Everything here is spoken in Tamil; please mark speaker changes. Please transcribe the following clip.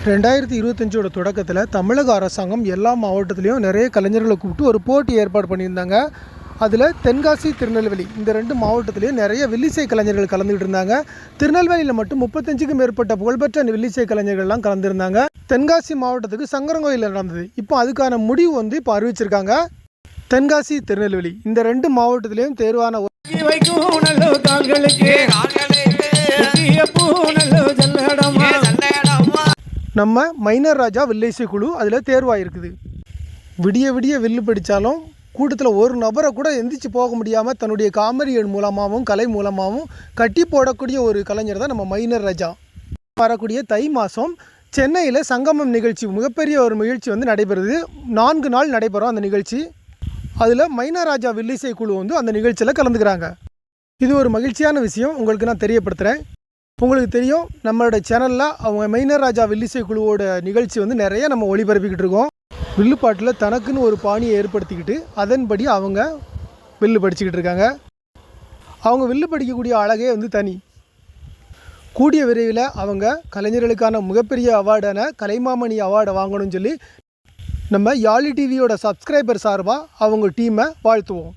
Speaker 1: 2025 தொடக்கத்தில் தமிழக அரசாங்கம் எல்லா மாவட்டத்திலையும் நிறைய கலைஞர்களை கூப்பிட்டு ஒரு போட்டி ஏற்பாடு பண்ணியிருந்தாங்க. அதில் தென்காசி, திருநெல்வேலி இந்த 2 மாவட்டத்திலையும் நிறைய வில்லிசை கலைஞர்கள் கலந்துக்கிட்டு இருந்தாங்க. திருநெல்வேலியில் மட்டும் 35க்கும் மேற்பட்ட புகழ்பெற்ற வில்லிசை கலைஞர்கள்லாம் கலந்துருந்தாங்க. தென்காசி மாவட்டத்துக்கு சங்கரங்கோயிலில் நடந்தது. இப்போ அதுக்கான முடிவு இப்போ அறிவிச்சிருக்காங்க. தென்காசி, திருநெல்வேலி இந்த 2 மாவட்டத்திலையும் தேர்வான நம்ம மைனர் ராஜா வில்லிசை குழு அதில் தேர்வாயிருக்குது. விடிய விடிய வில்லு படித்தாலும் கூட்டத்தில் ஒரு நபரை கூட எந்திரிச்சு போக முடியாமல் தன்னுடைய காமெடியன் மூலமாகவும் கலை மூலமாகவும் கட்டி போடக்கூடிய ஒரு கலைஞர் தான் நம்ம மைனர் ராஜா. வரக்கூடிய தை மாதம் சென்னையில் சங்கமம் நிகழ்ச்சி, மிகப்பெரிய ஒரு நிகழ்ச்சி நடைபெறுது. 4 நாள் நடைபெறும் அந்த நிகழ்ச்சி. அதில் மைனர் ராஜா வில்லிசை குழு அந்த நிகழ்ச்சியில் கலந்துக்கிறாங்க. இது ஒரு மகிழ்ச்சியான விஷயம் உங்களுக்கு நான் தெரியப்படுத்துகிறேன். உங்களுக்கு தெரியும், நம்மளோட சேனலில் அவங்க மைனர் ராஜா வில்லிசை குழுவோட நிகழ்ச்சி நிறைய நம்ம ஒளிபரப்பிக்கிட்டு இருக்கோம். வில்லுப்பாட்டில் தனக்குன்னு ஒரு பாணியை ஏற்படுத்திக்கிட்டு அதன்படி அவங்க வில்லு படிச்சுக்கிட்டு இருக்காங்க. அவங்க வில்லு படிக்கக்கூடிய அழகே தனி. கூடிய விரைவில் அவங்க கலைஞர்களுக்கான மிகப்பெரிய அவார்டான கலைமாமணி அவார்டை வாங்கணும்னு சொல்லி நம்ம யாழி டிவியோட சப்ஸ்கிரைபர் சார்பாக அவங்க டீமை வாழ்த்துவோம்.